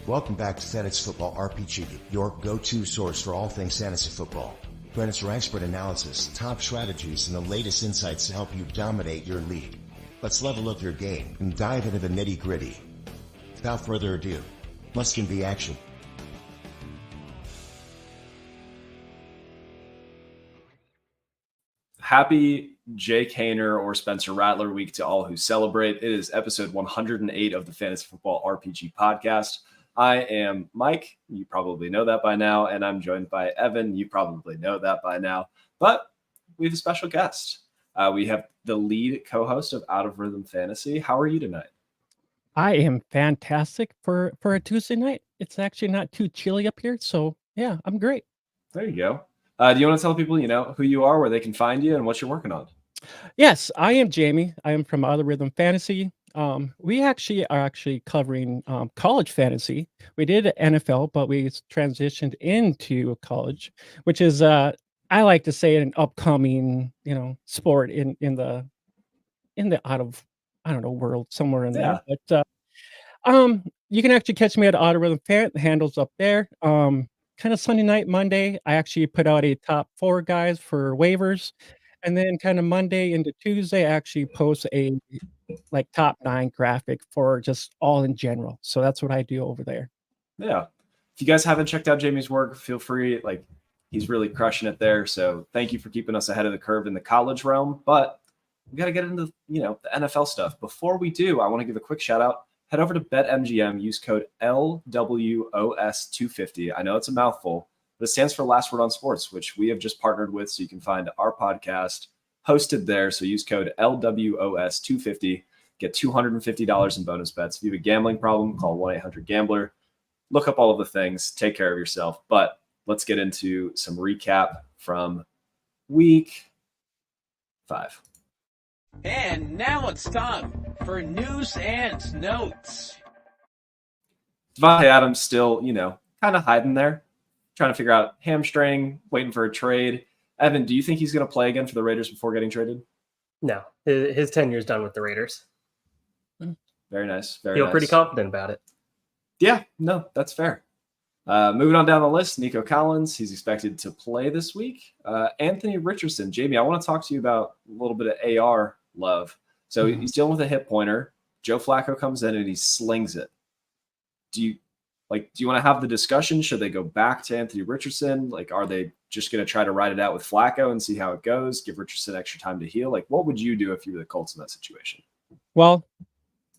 Welcome back to Fantasy Football RPG, your go-to source for all things fantasy football. Join us for expert analysis, top strategies, and the latest insights to help you dominate your league. Let's level up your game and dive into the nitty-gritty. Without further ado, let's get the action. Happy Jake Hayner or Spencer Rattler week to all who celebrate. It is episode 108 of the Fantasy Football RPG podcast. I am Mike. You probably know that by now. And I'm joined by Evan. You probably know that by now. But we have a special guest. We have the lead co-host of Out of Rhythm Fantasy. How are you tonight? I am fantastic for a Tuesday night. It's actually not too chilly up here. So, yeah, I'm great. There you go. Do you want to tell people, who you are, where they can find you, and what you're working on? Yes, I am Jamie. I am from Out of Rhythm Fantasy. We actually are covering college fantasy. We did NFL, but we transitioned into college, which is I like to say an upcoming sport in the out of world somewhere in there. But you can actually catch me at Out of Rhythm Fan. The handle's up there. Kind of Sunday night, Monday, I actually put out a top 4 guys for waivers. And then kind of Monday into Tuesday, I actually post a top 9 graphic for just all in general. So that's what I do over there. Yeah. If you guys haven't checked out Jamie's work, feel free. He's really crushing it there. So thank you for keeping us ahead of the curve in the college realm. But we got to get into, the NFL stuff. Before we do, I want to give a quick shout out. Head over to BetMGM, use code LWOS250. I know it's a mouthful, but it stands for Last Word on Sports, which we have just partnered with. So you can find our podcast hosted there. So use code LWOS250. Get $250 in bonus bets. If you have a gambling problem, call 1-800-GAMBLER. Look up all of the things. Take care of yourself. But let's get into some recap from week 5. And now it's time for news and notes. Devontae Adams still, kind of hiding there, trying to figure out hamstring, waiting for a trade. Evan, do you think he's going to play again for the Raiders before getting traded? No, his tenure's done with the Raiders. Very nice. Feel pretty confident about it. Yeah, no, that's fair. Moving on down the list, Nico Collins, he's expected to play this week. Anthony Richardson, Jamie, I want to talk to you about a little bit of AR love. So he's dealing with a hip pointer. Joe Flacco comes in and he slings it. Do you want to have the discussion? Should they go back to Anthony Richardson? Are they just going to try to ride it out with Flacco and see how it goes? Give Richardson extra time to heal? What would you do if you were the Colts in that situation? Well,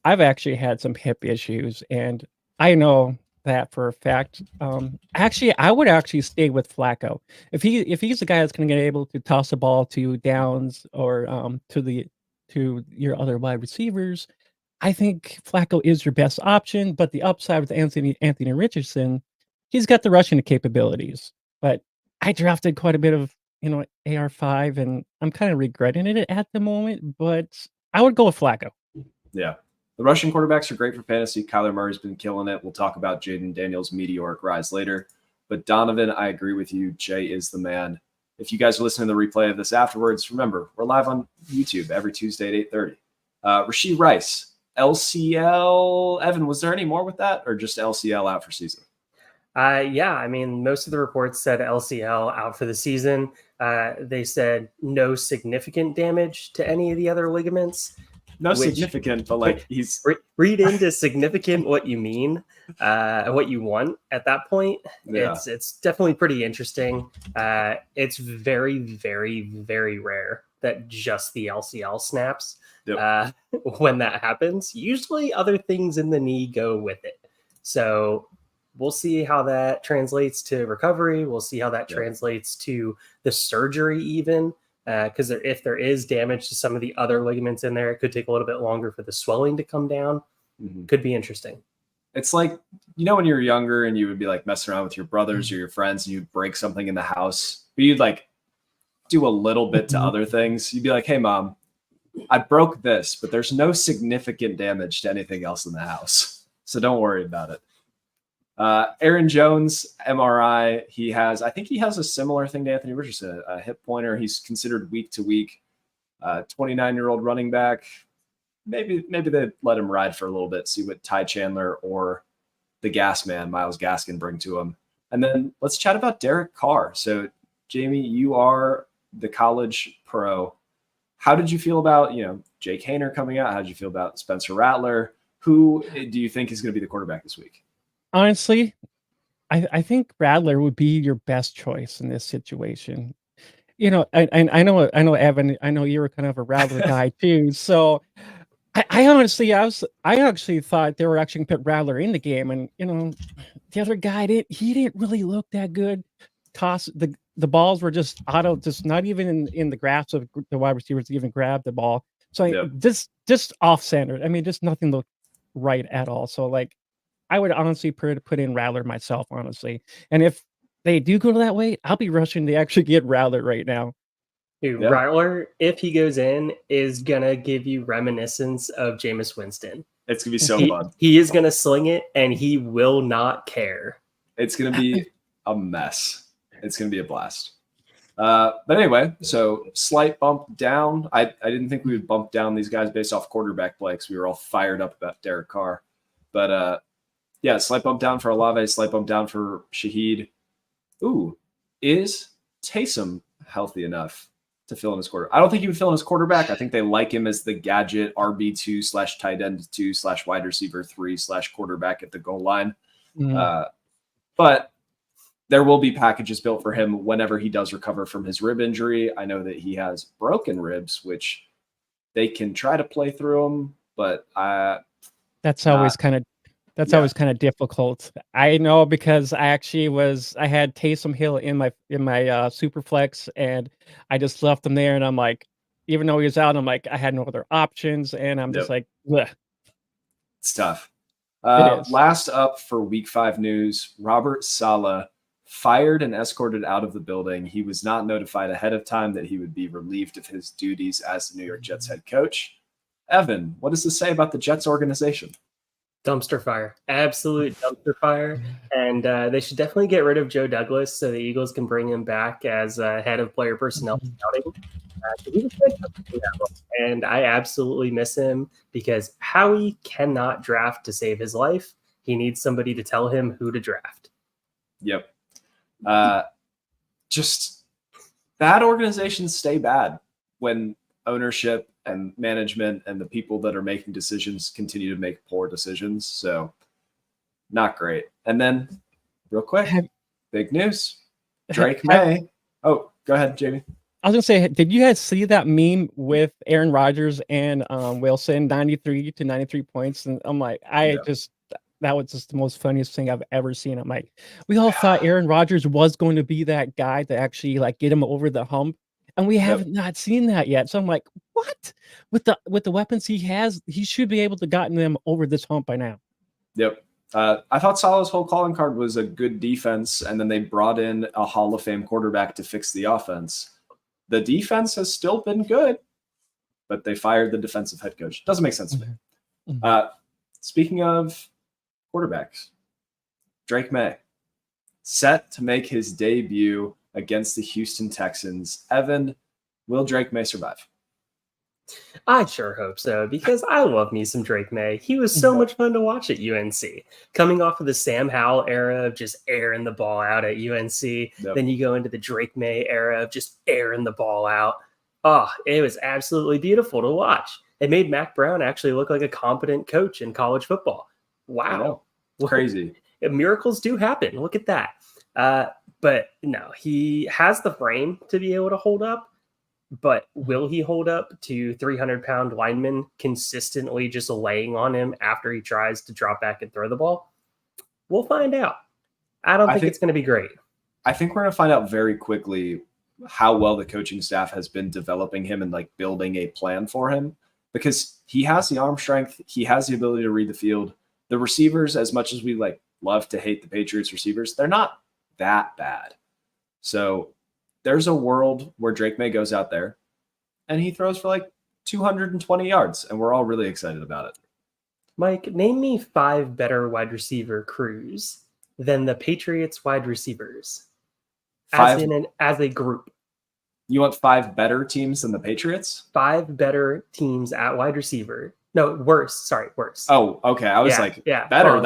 I've actually had some hip issues, and I know that for a fact. I would actually stay with Flacco. If he's the guy that's going to get able to toss the ball to Downs or to your other wide receivers, I think Flacco is your best option. But the upside with Anthony Richardson, he's got the rushing capabilities. But I drafted quite a bit of AR5, and I'm kind of regretting it at the moment. But I would go with Flacco. Yeah. The Russian quarterbacks are great for fantasy. Kyler Murray's been killing it. We'll talk about Jaden Daniels' meteoric rise later. But Donovan, I agree with you. Jay is the man. If you guys are listening to the replay of this afterwards, remember, we're live on YouTube every Tuesday at 8:30. Rashee Rice, LCL. Evan, was there any more with that or just LCL out for season? Yeah, I mean, most of the reports said LCL out for the season. They said no significant damage to any of the other ligaments. No significant, but he's read into significant what you mean, what you want at that point. Yeah. It's definitely pretty interesting. It's very, very, very rare that just the LCL snaps. Yep. When that happens. Usually other things in the knee go with it. So we'll see how that translates to recovery. We'll see how that translates to the surgery even. Because if there is damage to some of the other ligaments in there, it could take a little bit longer for the swelling to come down. Mm-hmm. Could be interesting. It's when you were younger and you would be messing around with your brothers or your friends and you'd break something in the house, but you'd do a little bit to other things. You'd be like, hey, Mom, I broke this, but there's no significant damage to anything else in the house. So don't worry about it. Aaron Jones, MRI. I think he has a similar thing to Anthony Richardson, a hip pointer. He's considered week to week. 29-year-old running back. Maybe they let him ride for a little bit, see what Ty Chandler or the gas man, Myles Gaskin, bring to him? And then let's chat about Derek Carr. So, Jamie, you are the college pro. How did you feel about, Jake Haener coming out? How did you feel about Spencer Rattler? Who do you think is going to be the quarterback this week? Honestly, I think Rattler would be your best choice in this situation. I know Evan, I know you're kind of a Rattler guy too. So I actually thought they were actually going to put Rattler in the game, and the other guy didn't really look that good. The balls were just just not even in the grasp of the wide receivers to even grab the ball. So just off center. I mean, just nothing looked right at all. So I would honestly put in Rattler myself, honestly. And if they do go that way, I'll be rushing to actually get Rattler right now. Dude, Rattler, if he goes in, is gonna give you reminiscence of Jameis Winston. It's gonna be so fun. He is gonna sling it, and he will not care. It's gonna be a mess. It's gonna be a blast. But anyway, so slight bump down. I didn't think we would bump down these guys based off quarterback play because we were all fired up about Derek Carr. But slight bump down for Olave, slight bump down for Shaheed. Ooh, is Taysom healthy enough to fill in his quarterback? I don't think he would fill in his quarterback. I think they like him as the gadget RB2 / tight end 2 / wide receiver 3 / quarterback at the goal line. But there will be packages built for him whenever he does recover from his rib injury. I know that he has broken ribs, which they can try to play through him, but that's always kind of difficult. I know because I had Taysom Hill in my super flex, and I just left him there, and I'm like, even though he was out, I'm like, I had no other options, and I'm just like, bleh. It's tough. It is. Last up for week 5 news, Robert Saleh fired and escorted out of the building. He was not notified ahead of time that he would be relieved of his duties as the New York Jets head coach. Evan, what does this say about the Jets organization? Dumpster fire, absolute dumpster fire. And they should definitely get rid of Joe Douglas so the Eagles can bring him back as head of player personnel scouting. He was good, and I absolutely miss him because Howie cannot draft to save his life. He needs somebody to tell him who to draft. Yep. Just bad organizations stay bad when ownership and management and the people that are making decisions continue to make poor decisions. So not great. And then real quick, big news. Drake May. Oh, go ahead, Jamie. I was gonna say, did you guys see that meme with Aaron Rodgers and Wilson, 93 to 93 points? And I'm like, that was just the most funniest thing I've ever seen. I'm like, we all thought Aaron Rodgers was going to be that guy to actually get him over the hump. And we have not seen that yet. So I'm like, what? With the weapons he has, he should be able to gotten them over this hump by now. Yep. I thought Saleh's whole calling card was a good defense, and then they brought in a Hall of Fame quarterback to fix the offense. The defense has still been good, but they fired the defensive head coach. Doesn't make sense to me. Speaking of quarterbacks, Drake May set to make his debut against the Houston Texans. Evan, will Drake May survive? I sure hope so, because I love me some Drake May. He was so much fun to watch at UNC. Coming off of the Sam Howell era of just airing the ball out at UNC, then you go into the Drake May era of just airing the ball out. Oh, it was absolutely beautiful to watch. It made Mac Brown actually look like a competent coach in college football. Wow. Crazy. Miracles do happen. Look at that. But no, he has the frame to be able to hold up. But will he hold up to 300-pound linemen consistently just laying on him after he tries to drop back and throw the ball? We'll find out. I think it's going to be great. I think we're going to find out very quickly how well the coaching staff has been developing him and building a plan for him, because he has the arm strength. He has the ability to read the field. The receivers, as much as we love to hate the Patriots receivers, they're not that bad. So there's a world where Drake May goes out there and he throws for 220 yards, and we're all really excited about it. Mike, name me 5 better wide receiver crews than the Patriots wide receivers. As a group. You want 5 better teams than the Patriots? 5 better teams at wide receiver. No, worse. Sorry, worse. Oh, okay. I was better.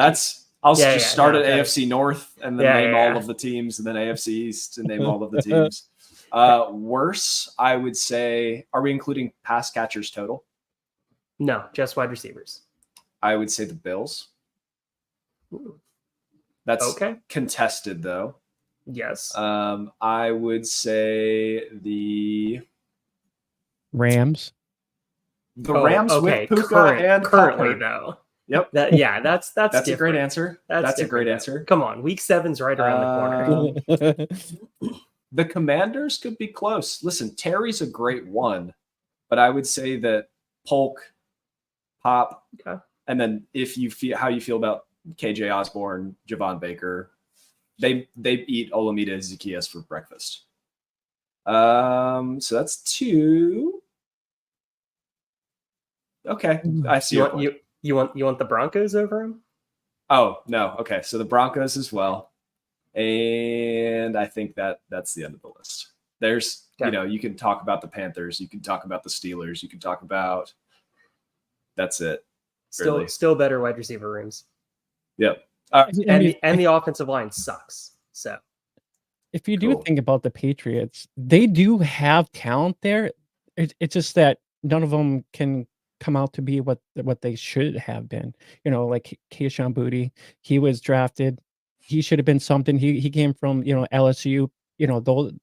I'll just start no, at AFC North and then name all of the teams, and then AFC East and name all of the teams. Worse, I would say, are we including pass catchers total? No, just wide receivers. I would say the Bills. That's okay. Contested, though. Yes. I would say the Rams. The Rams okay. with Puka currently Cutler. though. Yep. That's a great answer. That's a great answer. Come on, week 7's right around the corner. The Commanders could be close. Listen, Terry's a great one, but I would say that Polk, Pop, and then if you feel how you feel about KJ Osborne, Javon Baker, they eat Olamide Zacchaeus for breakfast. So that's 2. Okay, I see. You want the Broncos over him? Oh no. Okay, so the Broncos as well, and I think that's the end of the list. There's you can talk about the Panthers, you can talk about the Steelers, you can talk about. That's it. Still better wide receiver rooms. Yep. And the offensive line sucks. So if you do think about the Patriots, they do have talent there. It's just that none of them can come out to be what they should have been. Like Keyshawn Boutte, he was drafted. He should have been something. He came from LSU.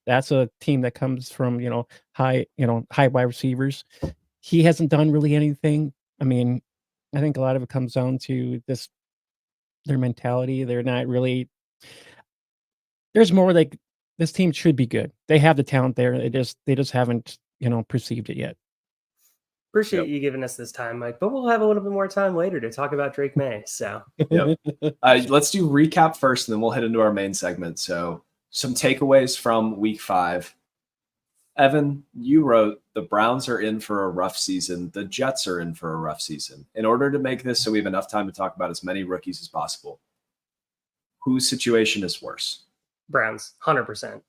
That's a team that comes from high wide receivers. He hasn't done really anything. I mean, I think a lot of it comes down to their mentality. They're not really. There's more like this team should be good. They have the talent there. They just haven't perceived it yet. Appreciate you giving us this time, Mike. But we'll have a little bit more time later to talk about Drake May. So let's do recap first, and then we'll head into our main segment. So some takeaways from week 5. Evan, you wrote the Browns are in for a rough season. The Jets are in for a rough season. In order to make this so we have enough time to talk about as many rookies as possible, whose situation is worse? Browns, 100%.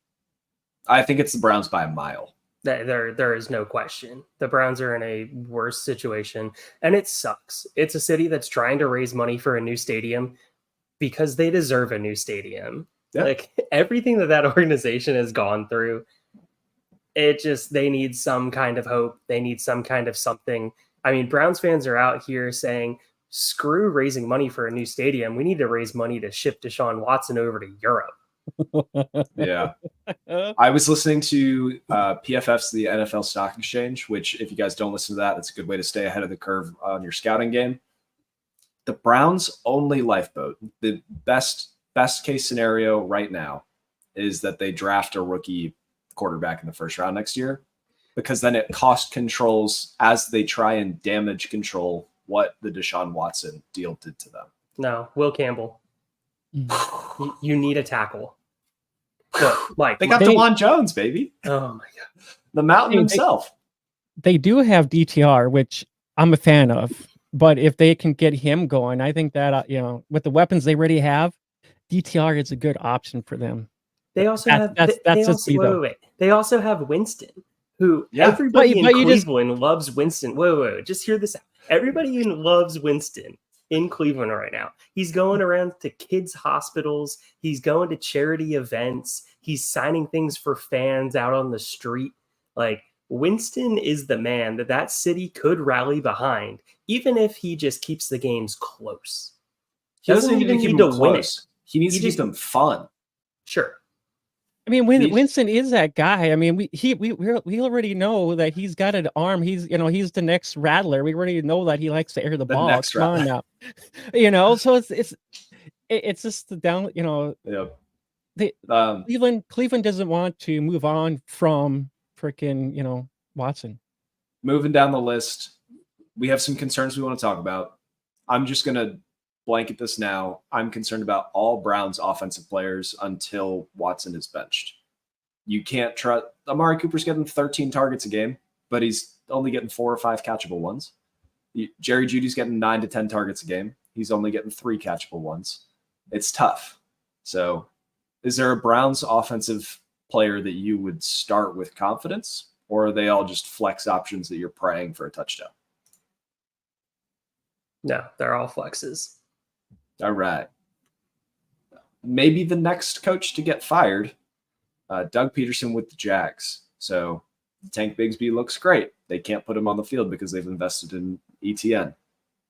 I think it's the Browns by a mile. There is no question. The Browns are in a worse situation, and it sucks. It's a city that's trying to raise money for a new stadium because they deserve a new stadium. Yeah. Like everything that organization has gone through, they need some kind of hope. They need some kind of something. I mean, Browns fans are out here saying, screw raising money for a new stadium. We need to raise money to ship Deshaun Watson over to Europe. Yeah. I was listening to PFF's the NFL Stock Exchange, which if you guys don't listen to that, it's a good way to stay ahead of the curve on your scouting game. The Browns' only lifeboat, the best case scenario right now is that they draft a rookie quarterback in the first round next year, because then it cost controls as they try and damage control what the Deshaun Watson deal did to them. No, Will Campbell. You need a tackle. Mike, they got DeJuan Jones, baby. Oh my god, the mountain himself. They do have DTR, which I'm a fan of. But if they can get him going, I think that with the weapons they already have, DTR is a good option for them. They also They also have Winston, who everybody in Cleveland loves Winston. Whoa, just hear this out. Everybody loves Winston in Cleveland right now. He's going around to kids' hospitals. He's going to charity events. He's signing things for fans out on the street. Like, Winston is the man that city could rally behind, even if he just keeps the games close. He doesn't even need to win it. He needs to keep them fun. Sure. I mean, Winston is that guy. I mean, we already know that he's got an arm. He's the next Rattler. We already know that he likes to air the ball. Come on now, so it's just the down. Cleveland doesn't want to move on from freaking Watson. Moving down the list, we have some concerns we want to talk about. I'm just gonna blanket this now. I'm concerned about all Browns offensive players until Watson is benched. You can't trust. Amari Cooper's getting 13 targets a game, but he's only getting 4 or 5 catchable ones. Jerry Jeudy's getting 9 to 10 targets a game. He's only getting 3 catchable ones. It's tough. So is there a Browns offensive player that you would start with confidence, or are they all just flex options that you're praying for a touchdown? No, they're all flexes. All right. maybe the next coach to get fired, Doug Peterson with the Jags. So Tank Bigsby looks great. They can't put him on the field because they've invested in ETN.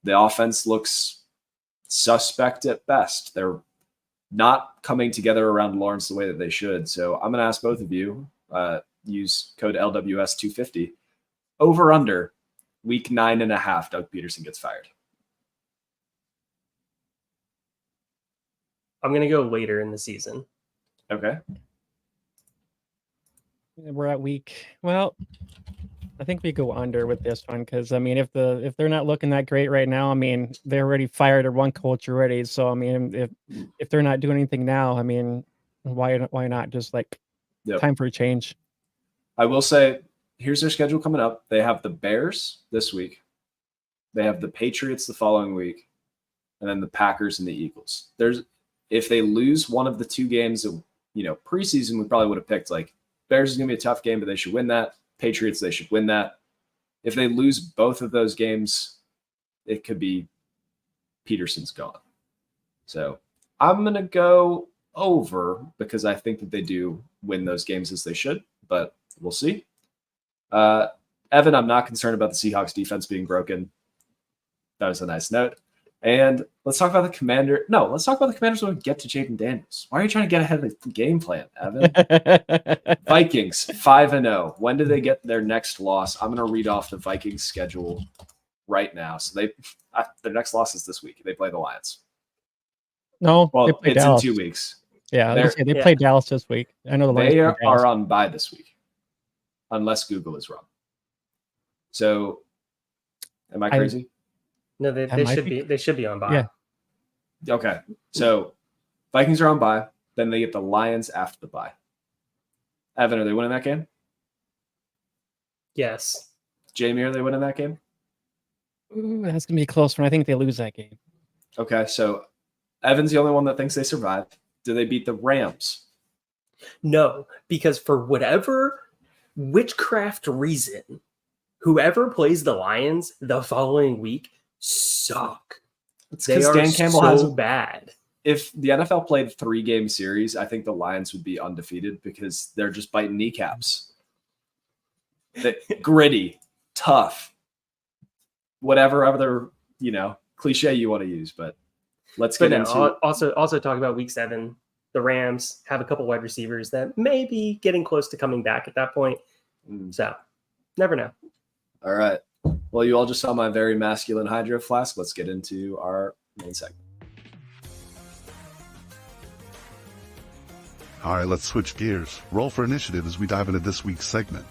The offense looks suspect at best. They're not coming together around Lawrence the way that they should. So I'm going to ask both of you, use code LWS250, over under week 9.5, Doug Peterson gets fired. I'm going to go later in the season. Okay. We're at week. Well, I think we go under with this one because I mean, if they're not looking that great right now, I mean, they already fired a one coach already. So I mean, if they're not doing anything now, I mean, why not just like time for a change? I will say, here's their schedule coming up. They have the Bears this week. They have the Patriots the following week, and then the Packers and the Eagles. If they lose one of the two games of, preseason, we probably would have picked like Bears is going to be a tough game, but they should win that. Patriots, they should win that. If they lose both of those games, it could be Peterson's gone. So I'm going to go over because I think that they do win those games as they should, but we'll see. Evan, I'm not concerned about the Seahawks defense being broken. That was a nice note. And let's talk about the Commander. No, let's talk about the Commanders when we get to Jaden Daniels. Why are you trying to get ahead of the game plan, Evan? Vikings 5-0. When do they get their next loss? I'm going to read off the Vikings schedule right now. So their next loss is this week. They play the Lions. No, well, it's Dallas. in 2 weeks. Yeah, they play Dallas this week. I know the Lions they are on bye this week, unless Google is wrong. So, am I crazy? No, they should be on bye. Yeah. Okay. So Vikings are on bye. Then they get the Lions after the bye. Evan, are they winning that game? Yes. Jamie, are they winning that game? Ooh, that's gonna be a close one. I think they lose that game. Okay, so Evan's the only one that thinks they survive. Do they beat the Rams? No, because for whatever witchcraft reason, whoever plays the Lions the following week suck. It's they because are Dan Campbell so has bad. If the NFL played 3-game series, I think the Lions would be undefeated because they're just biting kneecaps. Gritty, tough, whatever other cliche you want to use. But let's get into also talk about week 7. The Rams have a couple wide receivers that may be getting close to coming back at that point. So never know. All right. Well, you all just saw my very masculine hydro flask. Let's get into our main segment. All right, let's switch gears. Roll for initiative as we dive into this week's segment.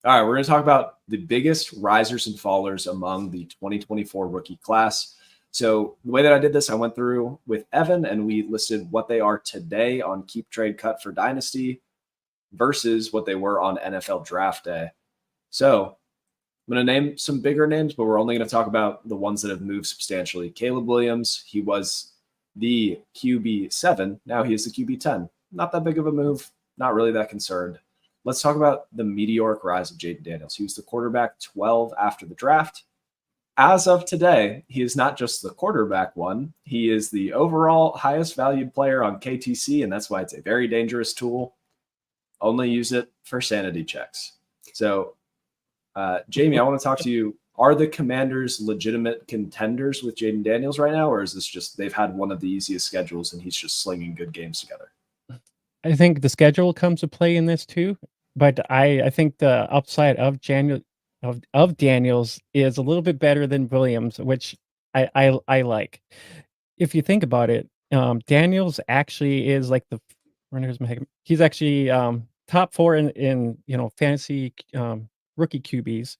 All right, we're going to talk about the biggest risers and fallers among the 2024 rookie class. So the way that I did this, I went through with Evan and we listed what they are today on Keep Trade Cut for Dynasty versus what they were on NFL Draft Day. So I'm going to name some bigger names, but we're only going to talk about the ones that have moved substantially. Caleb Williams, he was the QB7. Now he is the QB10. Not that big of a move. Not really that concerned. Let's talk about the meteoric rise of Jaden Daniels. He was the quarterback 12 after the draft. As of today, he is not just the quarterback one. He is the overall highest valued player on KTC, and that's why it's a very dangerous tool. Only use it for sanity checks. So, Jamie, I want to talk to you. Are the Commanders legitimate contenders with Jaden Daniels right now, or is this just they've had one of the easiest schedules and he's just slinging good games together? I think the schedule comes to play in this too, but I think the upside of Daniels is a little bit better than Williams, which I like. If you think about it, Daniels actually is like he's actually top 4 in fantasy rookie QBs,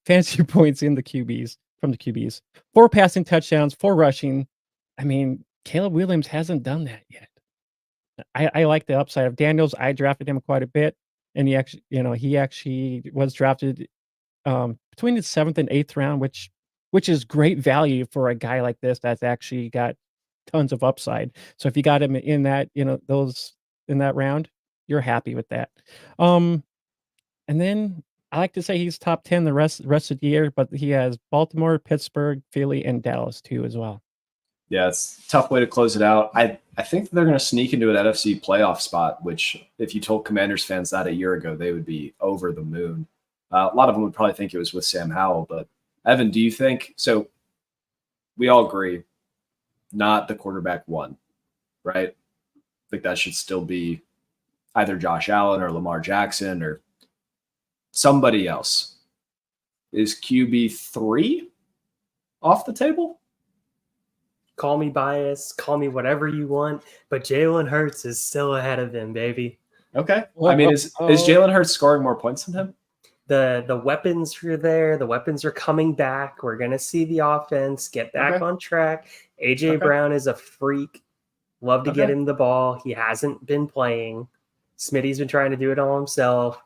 fantasy points in the QBs from the QBs. 4 passing touchdowns, 4 rushing. I mean, Caleb Williams hasn't done that yet. I like the upside of Daniels. I drafted him quite a bit, and he actually was drafted between the 7th and 8th round, which is great value for a guy like this that's actually got tons of upside. So if you got him in that, those in that round, you're happy with that. And then I like to say he's top 10 the rest of the year, but he has Baltimore, Pittsburgh, Philly, and Dallas too as well. Yeah, it's a tough way to close it out. I think they're going to sneak into an NFC playoff spot, which if you told Commanders fans that a year ago, they would be over the moon. A lot of them would probably think it was with Sam Howell. But Evan, do you think – so we all agree not the quarterback one, right? I think that should still be either Josh Allen or Lamar Jackson or somebody else. Is QB3 off the table? Call me biased, call me whatever you want, but Jalen Hurts is still ahead of him, baby. Okay. I mean, is Jalen Hurts scoring more points than him? The weapons are there. The weapons are coming back. We're going to see the offense get back on track. A.J. Brown is a freak. Love to get him the ball. He hasn't been playing. Smitty's been trying to do it all himself.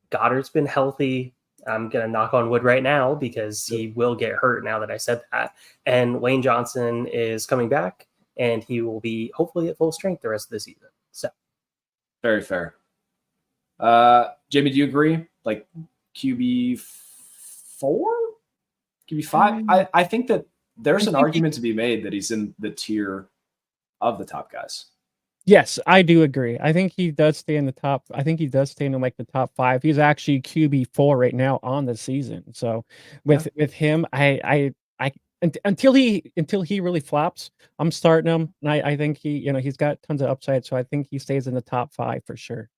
Goddard's been healthy. I'm going to knock on wood right now because he will get hurt now that I said that. And Lane Johnson is coming back, and he will be hopefully at full strength the rest of the season. So, very fair. Jamie, do you agree? Like QB4? QB5? I think that there's an argument to be made that he's in the tier of the top guys. Yes, I do agree. I think he does stay in the top. I think he does stay in like the top 5. He's actually QB4 right now on the season. So with him, until he really flops, I'm starting him. And I think he's got tons of upside. So I think he stays in the top 5 for sure.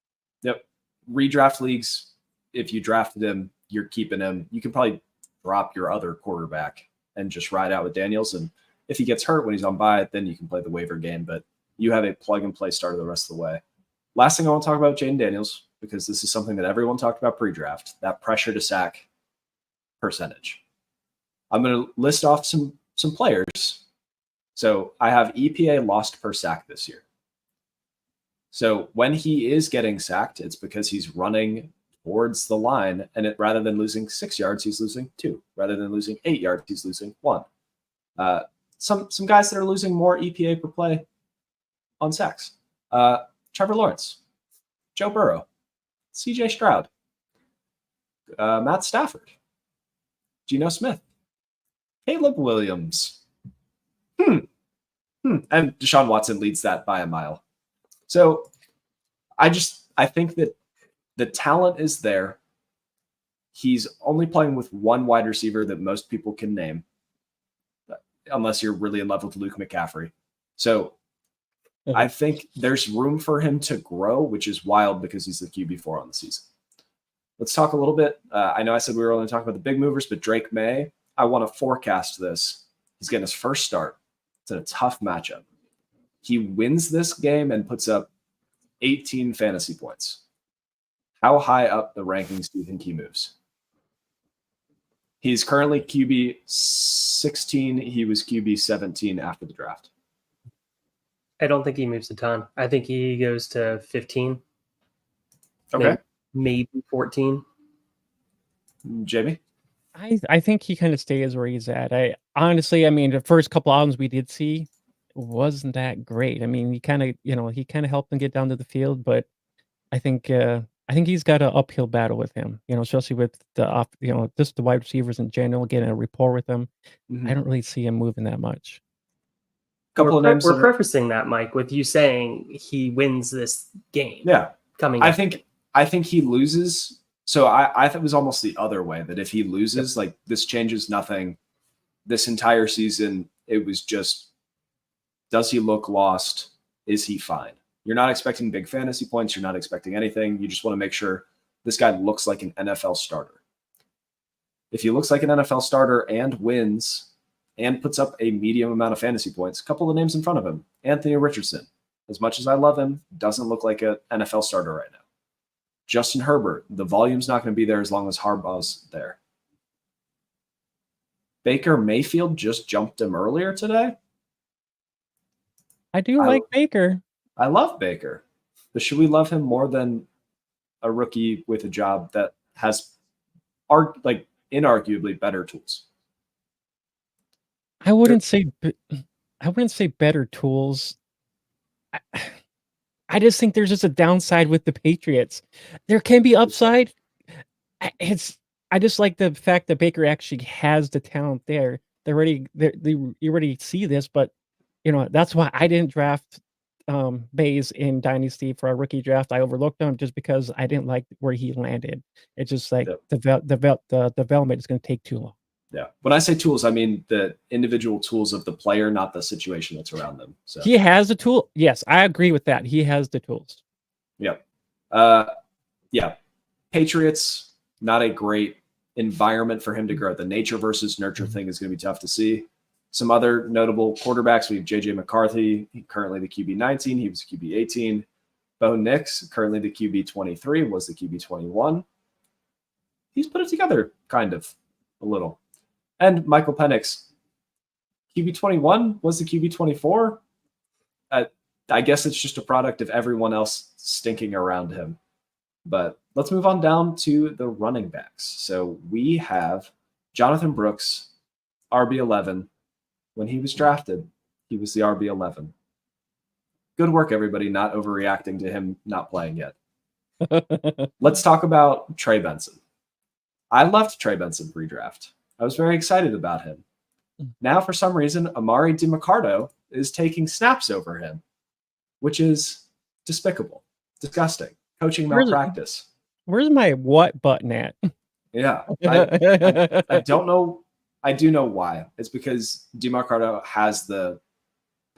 Yep. Redraft leagues, if you drafted him, you're keeping him. You can probably drop your other quarterback and just ride out with Daniels. And if he gets hurt when he's on bye, then you can play the waiver game. But you have a plug-and-play starter the rest of the way. Last thing I want to talk about Jaden Daniels, because this is something that everyone talked about pre-draft, that pressure to sack percentage. I'm going to list off some players. So I have EPA lost per sack this year. So when he is getting sacked, it's because he's running towards the line, and rather than losing 6 yards, he's losing 2. Rather than losing 8 yards, he's losing 1. Some guys that are losing more EPA per play on sacks. Trevor Lawrence, Joe Burrow, CJ Stroud, Matt Stafford, Geno Smith, Caleb Williams. And Deshaun Watson leads that by a mile. So I think that the talent is there. He's only playing with one wide receiver that most people can name, unless you're really in love with Luke McCaffrey. So I think there's room for him to grow, which is wild because he's the QB4 on the season. Let's talk a little bit. I know I said we were only talking about the big movers, but Drake May, I want to forecast this. He's getting his first start. It's in a tough matchup. He wins this game and puts up 18 fantasy points. How high up the rankings do you think he moves? He's currently QB 16. He was QB 17 after the draft. I don't think he moves a ton. I think he goes to 15. Okay. Maybe 14. Jamie? I think he kind of stays where he's at. I mean, the first couple albums we did see wasn't that great. I mean, he kind of helped them get down to the field, but I think he's got an uphill battle with him, especially with just the wide receivers in general, getting a rapport with them. I don't really see him moving that much. We're prefacing that, Mike, with you saying he wins this game. Yeah. I think he loses. So I thought it was almost the other way, that if he loses, like this changes nothing. This entire season, it was just, does he look lost? Is he fine? You're not expecting big fantasy points. You're not expecting anything. You just want to make sure this guy looks like an NFL starter. If he looks like an NFL starter and wins and puts up a medium amount of fantasy points, a couple of names in front of him, Anthony Richardson, as much as I love him, doesn't look like an NFL starter right now. Justin Herbert, the volume's not going to be there as long as Harbaugh's there. Baker Mayfield just jumped him earlier today. I like Baker. I love Baker. But should we love him more than a rookie with a job that has inarguably better tools? I wouldn't say better tools. I just think there's just a downside with the Patriots. There can be upside, I just like the fact that Baker actually has the talent there. You already see this, but that's why I didn't draft Bays in Dynasty for our rookie draft. I overlooked him just because I didn't like where he landed. It's just like the development is going to take too long. Yeah. When I say tools, I mean the individual tools of the player, not the situation that's around them. So he has the tool. Yes, I agree with that. He has the tools. Yep. Yeah. Patriots, not a great environment for him to grow. The nature versus nurture thing is going to be tough to see. Some other notable quarterbacks, we have J.J. McCarthy, currently the QB 19. He was QB 18. Bo Nix, currently the QB 23, was the QB 21. He's put it together, kind of, a little. And Michael Penix, QB 21, was the QB 24. I guess it's just a product of everyone else stinking around him. But let's move on down to the running backs. So we have Jonathan Brooks, RB11. When he was drafted, he was the RB11. Good work, everybody, not overreacting to him not playing yet. Let's talk about Trey Benson. I loved Trey Benson pre-draft. I was very excited about him. Now, for some reason, Amari DiMaccardo is taking snaps over him, which is despicable, disgusting, coaching malpractice. Where's my what button at? Yeah, I don't know. I do know why. It's because DiMaccardo has the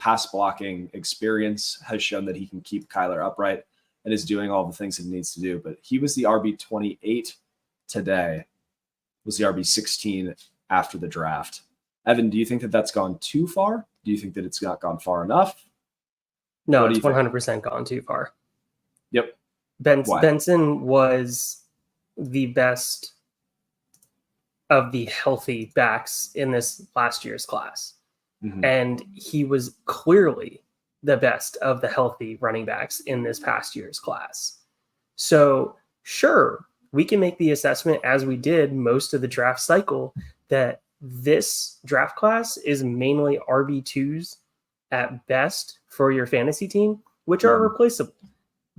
pass blocking experience, has shown that he can keep Kyler upright and is doing all the things it needs to do. But he was the RB 28 today, was the RB 16 after the draft. Evan, do you think that that's gone too far? Do you think that it's not gone far enough? No, it's 100% gone too far. Yep. Benson was the best of the healthy backs in this last year's class. Mm-hmm. And he was clearly the best of the healthy running backs in this past year's class. So sure, we can make the assessment, as we did most of the draft cycle, that this draft class is mainly RB2s at best for your fantasy team, which are replaceable.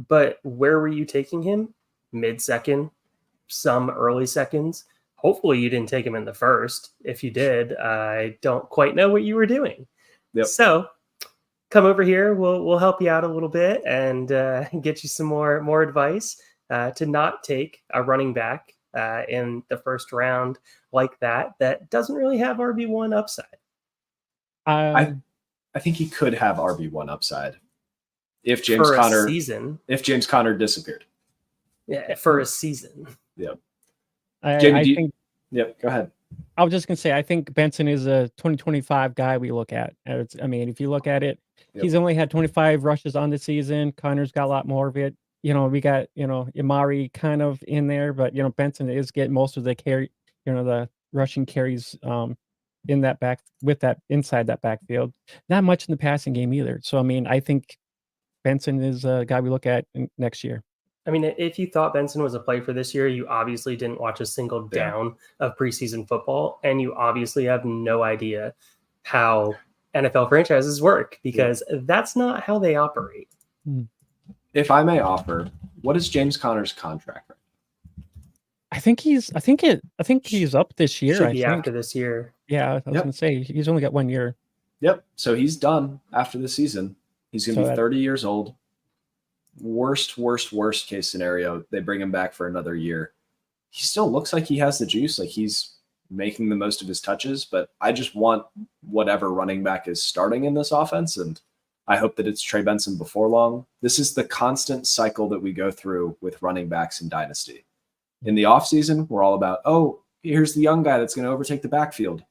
But where were you taking him? Mid-second, some early seconds. Hopefully you didn't take him in the first. If you did, I don't quite know what you were doing. Yep. So come over here. We'll help you out a little bit and get you some more advice to not take a running back in the first round like that doesn't really have RB1 upside. I think he could have RB1 upside if James Conner disappeared. Yeah, for a season. Yep. Jamie, Yep, go ahead. I was just going to say, I think Benson is a 2025 guy we look at. If you look at it, he's only had 25 rushes on the season. Connor's got a lot more of it. We got, Amari kind of in there, but, Benson is getting most of the carry, the rushing carries in that back with that inside that backfield. Not much in the passing game either. So, I think Benson is a guy we look at next year. If you thought Benson was a play for this year, you obviously didn't watch a single down of preseason football, and you obviously have no idea how NFL franchises work, because that's not how they operate. If I may offer, what is James Conner's contract right? I think he's up this year. Should be after this year. Yeah, I was going to say he's only got 1 year. Yep. So he's done after the season. He's going to be 30 years old. Worst case scenario, they bring him back for another year. He still looks like he has the juice, like he's making the most of his touches, but I just want whatever running back is starting in this offense, and I hope that it's Trey Benson before long. This is the constant cycle that we go through with running backs in Dynasty. In the offseason, we're all about, here's the young guy that's going to overtake the backfield.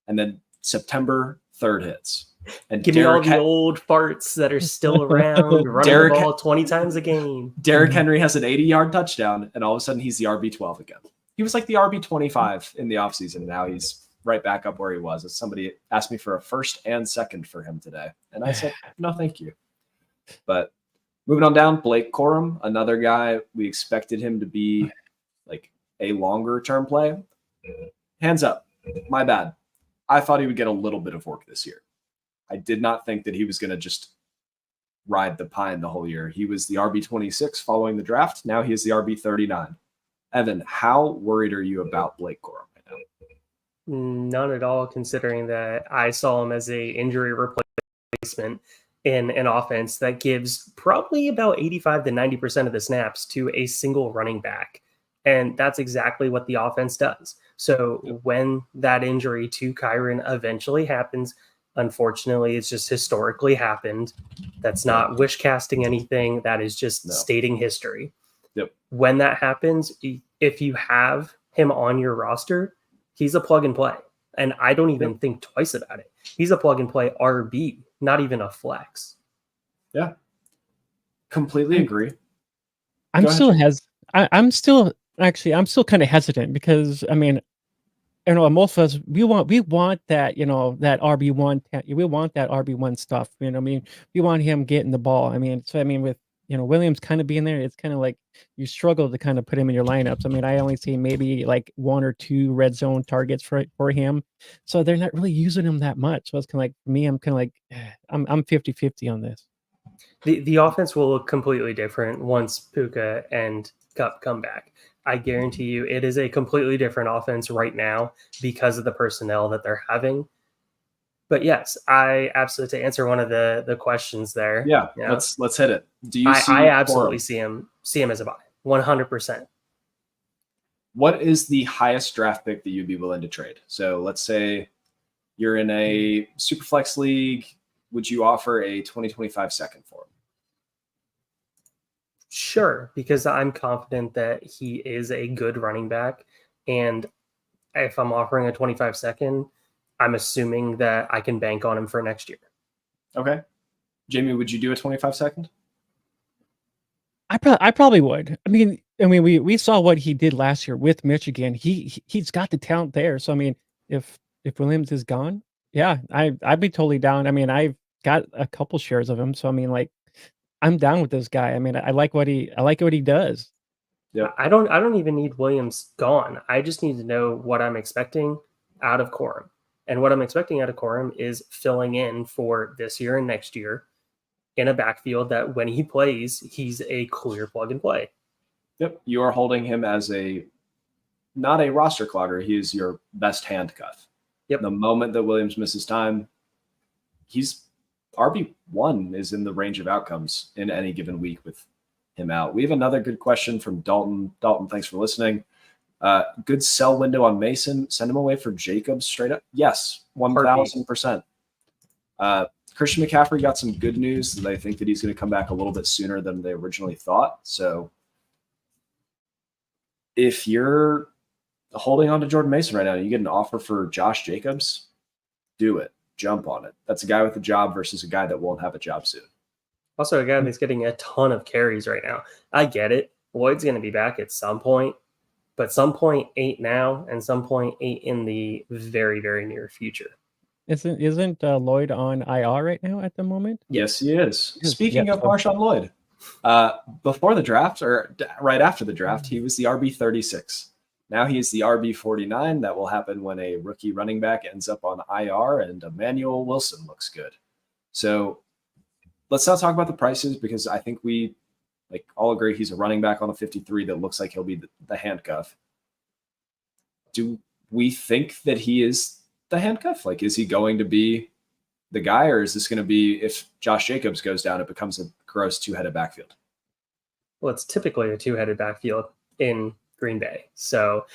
And then September 3rd hits. And give me all the old farts that are still around, running the ball 20 times a game. Derrick Henry has an 80-yard touchdown, and all of a sudden he's the RB12 again. He was like the RB25 in the offseason, and now he's right back up where he was. Somebody asked me for a first and second for him today, and I said, no, thank you. But moving on down, Blake Corum, another guy we expected him to be like a longer-term play. Hands up, my bad. I thought he would get a little bit of work this year. I did not think that he was going to just ride the pine the whole year. He was the RB26 following the draft. Now he is the RB39. Evan, how worried are you about Blake Corum right now? None at all, considering that I saw him as a injury replacement in an offense that gives probably about 85 to 90% of the snaps to a single running back. And that's exactly what the offense does. So when that injury to Kyron eventually happens, unfortunately, it's just historically happened. That's not wish casting anything. That is just stating history. Yep. When that happens, if you have him on your roster, he's a plug and play. And I don't even think twice about it. He's a plug and play RB, not even a flex. Yeah. Completely agree. I'm still kind of hesitant because I mean, you know, most of us we want that, you know, that RB1, we want that RB1 stuff. You know, I mean, we want him getting the ball. I mean, so I mean, with Williams kind of being there, it's kind of like you struggle to kind of put him in your lineups. I mean, I only see maybe like 1 or 2 red zone targets for him, so they're not really using him that much. So it's kind of like for me, I'm kind of like I'm 50-50 on this. The offense will look completely different once Puka and Cup come back. I guarantee you it is a completely different offense right now because of the personnel that they're having. But yes, I absolutely, to answer one of the questions there. Yeah. Let's hit it. Do you see I absolutely see him as a buy 100%. What is the highest draft pick that you'd be willing to trade? So let's say you're in a super flex league. Would you offer a 2025 second for him? Sure, because I'm confident that he is a good running back. And if I'm offering a 25 second, I'm assuming that I can bank on him for next year. Okay. Jamie, would you do a 25 second? I probably would. I mean, we saw what he did last year with Michigan. He's got the talent there. So I mean, if Williams is gone, yeah, I'd be totally down. I mean, I've got a couple shares of him, so I mean, like, I'm down with this guy. I mean, I like what he does. Yeah, I don't even need Williams gone. I just need to know what I'm expecting out of Corum. And what I'm expecting out of Corum is filling in for this year and next year in a backfield that when he plays, he's a clear plug and play. Yep. You are holding him as not a roster clogger. He is your best handcuff. Yep. The moment that Williams misses time, he's RB1 is in the range of outcomes in any given week with him out. We have another good question from Dalton. Dalton, thanks for listening. Good sell window on Mason. Send him away for Jacobs straight up. Yes, 1,000%. Christian McCaffrey got some good news. They think that he's going to come back a little bit sooner than they originally thought. So if you're holding on to Jordan Mason right now, you get an offer for Josh Jacobs, do it. Jump on it. That's a guy with a job versus a guy that won't have a job soon. Also, a guy that's getting a ton of carries right now. I get it. Lloyd's going to be back at some point, but some point ain't now, and some point ain't in the very, very near future. Isn't Lloyd on IR right now at the moment? Yes, he is. Speaking of Marshawn Lloyd, before the draft or right after the draft, he was the RB36. Now he's the RB49. That will happen when a rookie running back ends up on IR and Emmanuel Wilson looks good. So let's not talk about the prices because I think we all agree he's a running back on a 53 that looks like he'll be the handcuff. Do we think that he is the handcuff? Is he going to be the guy, or is this going to be, if Josh Jacobs goes down, it becomes a gross 2-headed backfield? Well, it's typically a 2-headed backfield in Green Bay. So,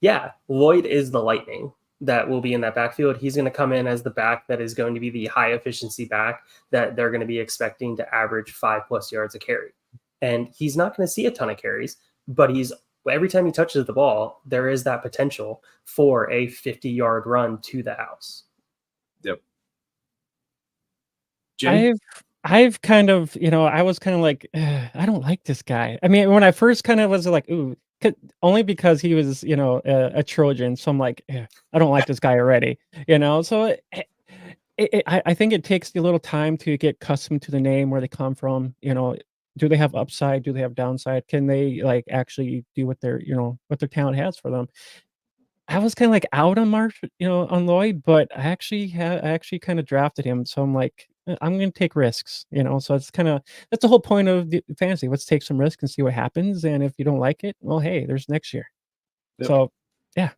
yeah, Lloyd is the lightning that will be in that backfield. He's going to come in as the back that is going to be the high efficiency back that they're going to be expecting to average 5+ yards a carry. And he's not going to see a ton of carries, but every time he touches the ball, there is that potential for a 50-yard run to the house. Yep. Jim? I've kind of, I was kind of like, I don't like this guy. I mean, when I first kind of was like, ooh, only because he was, a Trojan. So I'm like, I don't like this guy already, So I think it takes a little time to get accustomed to the name, where they come from. Do they have upside? Do they have downside? Can they actually do what their talent has for them? I was kind of out on on Lloyd, but I actually kind of drafted him. So I'm like, I'm going to take risks, so it's that's the whole point of the fantasy. Let's take some risks and see what happens. And if you don't like it, well, hey, there's next year. Yep. So, yeah.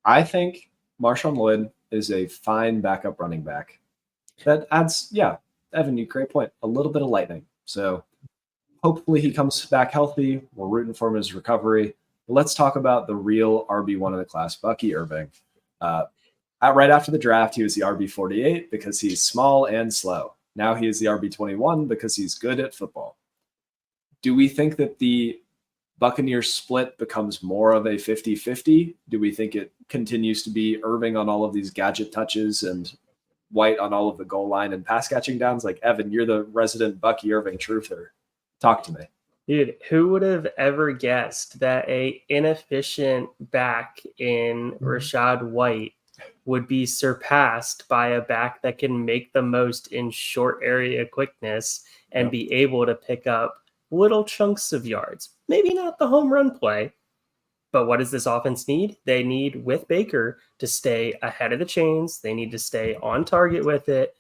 I think Marshawn Lloyd is a fine backup running back. That adds, Evan, you great point, a little bit of lightning. So hopefully he comes back healthy. We're rooting for him in his recovery. But let's talk about the real RB1 of the class, Bucky Irving. Right after the draft, he was the RB48 because he's small and slow. Now he is the RB21 because he's good at football. Do we think that the Buccaneers split becomes more of a 50-50? Do we think it continues to be Irving on all of these gadget touches and White on all of the goal line and pass catching downs? Like, Evan, you're the resident Bucky Irving truther. Talk to me. Dude, who would have ever guessed that a inefficient back in Rachaad White would be surpassed by a back that can make the most in short area quickness and be able to pick up little chunks of yards? Maybe not the home run play, but what does this offense need? They need, with Baker, to stay ahead of the chains. They need to stay on target with it.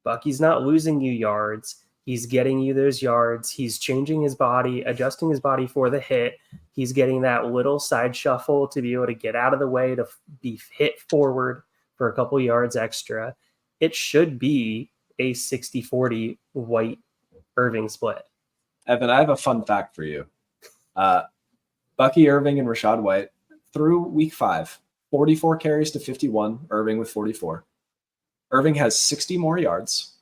Bucky's not losing you yards. He's getting you those yards. He's changing his body, adjusting his body for the hit. He's getting that little side shuffle to be able to get out of the way to be hit forward for a couple yards extra. It should be a 60-40 White Irving split. Evan, I have a fun fact for you. Bucky Irving and Rachaad White through week 5, 44 carries to 51, Irving with 44. Irving has 60 more yards,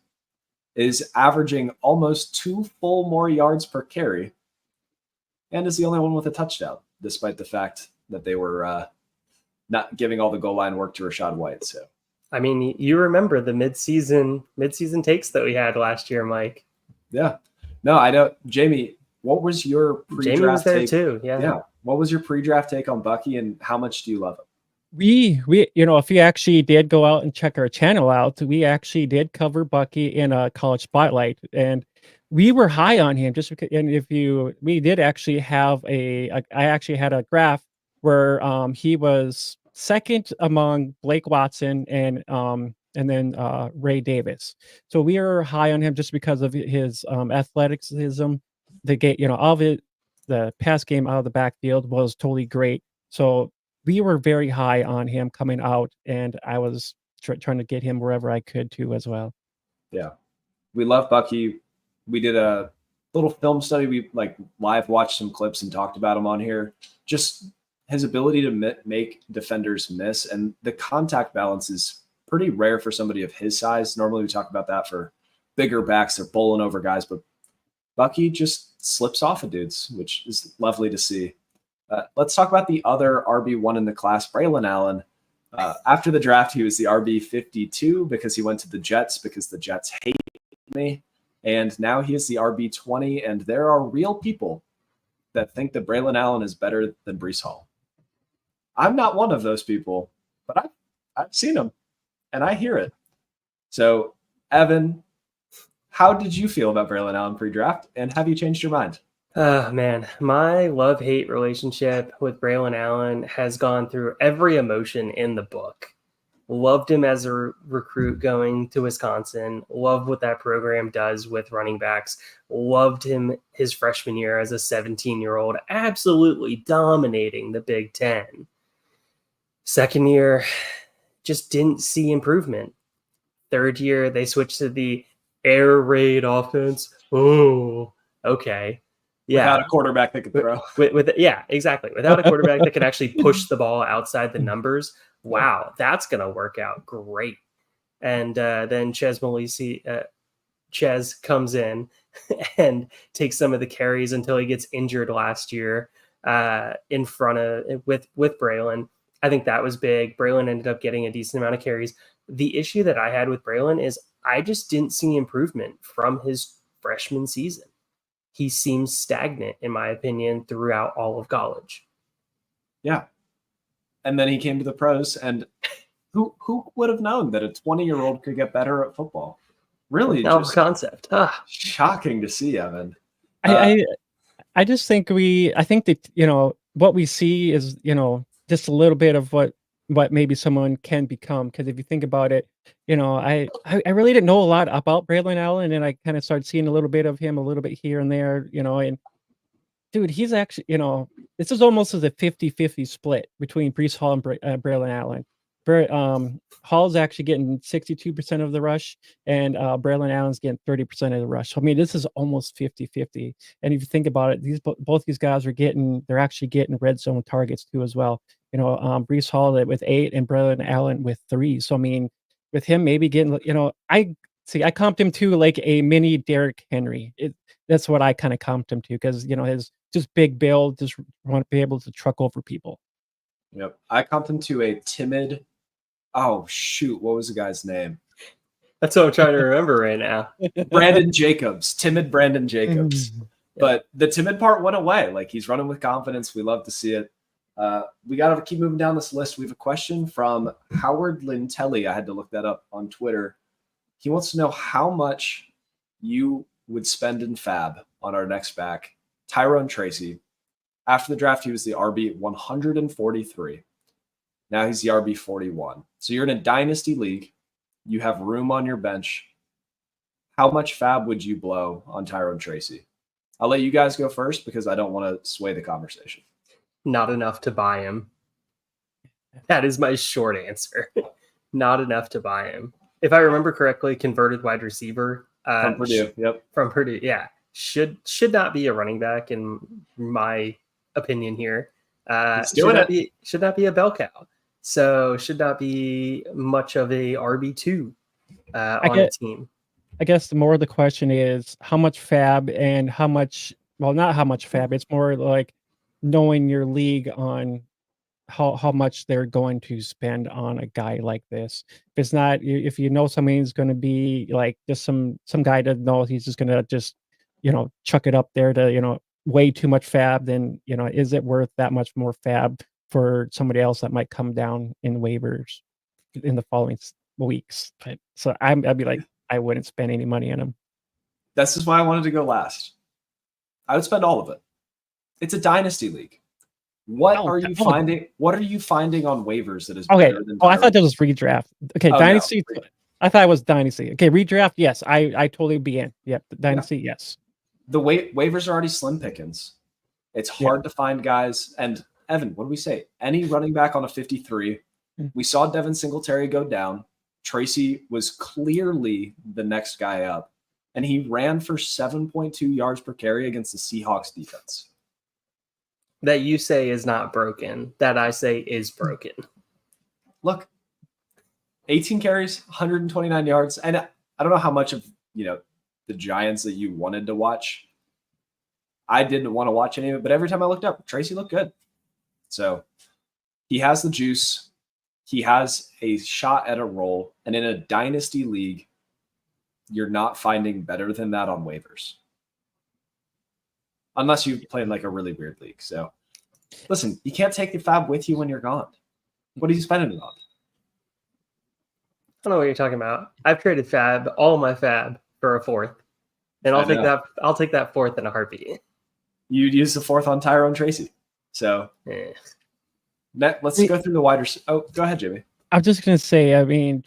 is averaging almost 2 full more yards per carry, and is the only one with a touchdown, despite the fact that they were not giving all the goal line work to Rachaad White. So, I mean, you remember the midseason takes that we had last year, Mike. Yeah. No, I know. Jamie, what was your pre-draft Jamie was there take? too. Yeah. What was your pre-draft take on Bucky, and how much do you love him? We if you actually did go out and check our channel out, we actually did cover Bucky in a college spotlight, and we were high on him just because. And we did actually have I actually had a graph where he was second among Blake Watson and then Ray Davis. So we are high on him just because of his athleticism. The game, of it, the pass game out of the backfield was totally great. So we were very high on him coming out, and I was trying to get him wherever I could too as well. Yeah, we love Bucky. We did a little film study. We live watched some clips and talked about him on here. Just his ability to make defenders miss, and the contact balance is pretty rare for somebody of his size. Normally we talk about that for bigger backs. They're bowling over guys, but Bucky just slips off of dudes, which is lovely to see. Let's talk about the other RB1 in the class, Braylon Allen. After the draft, he was the RB52 because he went to the Jets because the Jets hate me. And now he is the RB20, and there are real people that think that Braylon Allen is better than Breece Hall. I'm not one of those people, but I've seen him, and I hear it. So, Evan, how did you feel about Braylon Allen pre-draft, and have you changed your mind? Man, my love-hate relationship with Braylon Allen has gone through every emotion in the book. Loved him as a recruit going to Wisconsin. Loved what that program does with running backs. Loved him his freshman year as a 17-year-old, absolutely dominating the Big Ten. Second year, just didn't see improvement. Third year, they switched to the air raid offense. Oh, okay. Yeah. Without a quarterback that could throw. Yeah, exactly. Without a quarterback that can actually push the ball outside the numbers. Wow, that's going to work out great. And then Ches comes in and takes some of the carries until he gets injured last year in front of with Braylon. I think that was big. Braylon ended up getting a decent amount of carries. The issue that I had with Braylon is I just didn't see improvement from his freshman season. He seems stagnant, in my opinion, throughout all of college. Yeah. And then he came to the pros, and who would have known that a 20-year-old could get better at football? Really, just concept. Shocking to see, Evan. I just think I think that what we see is just a little bit of what what maybe someone can become. Because if you think about it, I really didn't know a lot about Braylon Allen, and I kind of started seeing a little bit of him a little bit here and there, and dude, he's actually, this is almost as a 50-50 split between Brees Hall and Braylon Allen. Hall's actually getting 62% of the rush, and Braylon Allen's getting 30% of the rush. So, I mean, this is almost 50-50. And if you think about it, both these guys they're actually getting red zone targets too as well. Brees Hall with 8 and Braylon Allen with 3. So, I mean, with him maybe getting, I comped him to like a mini Derrick Henry. That's what I kind of comped him to, because his just big build, just want to be able to truck over people. Yep, I comped him to a timid. Oh shoot, what was the guy's name? That's what I'm trying to remember right now. Brandon Jacobs, timid Brandon Jacobs. But the timid part went away. Like, he's running with confidence. We love to see it. We got to keep moving down this list. We have a question from Howard Lintelli. I had to look that up on Twitter. He wants to know how much you would spend in fab on our next back, Tyrone Tracy. After the draft, he was the RB 143. Now he's the RB 41. So you're in a dynasty league. You have room on your bench. How much fab would you blow on Tyrone Tracy? I'll let you guys go first because I don't want to sway the conversation. Not enough to buy him. That is my short answer. Not enough to buy him. If I remember correctly, converted wide receiver. From Purdue, yep. From Purdue, yeah. Should not be a running back in my opinion here. Should not be a bell cow. So should not be much of a RB2 on a team. I guess the more the question is how much fab and how much, well, not how much fab. It's more like knowing your league on how much they're going to spend on a guy like this. If somebody's going to be like just some guy that knows he's just going to just, chuck it up there to, way too much fab, then, is it worth that much more fab for somebody else that might come down in waivers in the following weeks? So I'd be like, I wouldn't spend any money on him. This is why I wanted to go last. I would spend all of it. It's a dynasty league. What are you finding? What are you finding on waivers that is better than? I thought that was redraft. Okay, dynasty. No. I thought it was dynasty. Okay, redraft. Yes, I totally be in. Yep, dynasty. Yeah. Yes. The waivers are already slim pickings. It's hard to find guys. And Evan, what do we say? Any running back on a 53. We saw Devin Singletary go down. Tracy was clearly the next guy up, and he ran for 7.2 yards per carry against the Seahawks defense. That you say is not broken, that I say is broken. Look, 18 carries, 129 yards. And I don't know how much of, the Giants that you wanted to watch. I didn't want to watch any of it, but every time I looked up, Tracy looked good. So he has the juice. He has a shot at a role. And in a dynasty league, you're not finding better than that on waivers. Unless you play in like a really weird league. So listen, you can't take the fab with you when you're gone. What are you spending it on? I don't know what you're talking about. I've traded all my fab for a fourth. And I'll take that fourth in a heartbeat. You'd use the fourth on Tyrone Tracy. So let's go through the wider. Oh, go ahead, Jimmy. I was just gonna say, I mean,